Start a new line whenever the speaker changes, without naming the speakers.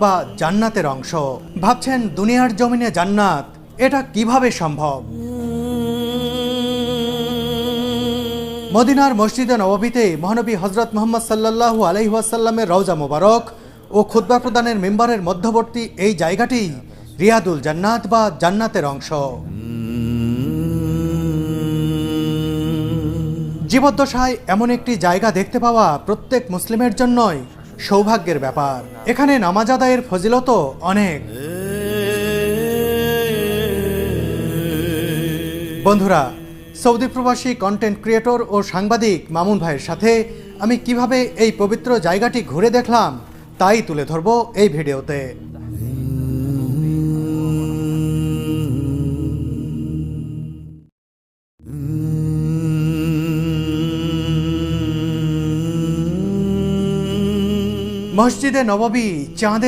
বা জান্নাতের অংশ। ভাবছেন দুনিয়ার জমিনে জান্নাত, এটা কিভাবে সম্ভব? মদিনার মসজিদে নববীতে মহানবী হযরত মুহাম্মদ সাল্লাল্লাহু আলাইহি ওয়াসাল্লামের রওজা মোবারক ও খুতবা প্রদানের মিম্বারের মধ্যবর্তী এই জায়গাটি রিয়াদুল জান্নাত বা জান্নাতের অংশ। জীবদ্দশায় এমন একটি জায়গা দেখতে পাওয়া প্রত্যেক মুসলিমের জন্যই সৌভাগ্যের ব্যাপার। এখানে নামাজ আদায়ের ফজিলতও অনেক। বন্ধুরা, সৌদি প্রবাসী কন্টেন্ট ক্রিয়েটর ও সাংবাদিক মামুন ভাইয়ের সাথে আমি কিভাবে এই পবিত্র জায়গাটি ঘুরে দেখলাম তাই তুলে ধরব এই ভিডিওতে। মসজিদে নববী চাঁদের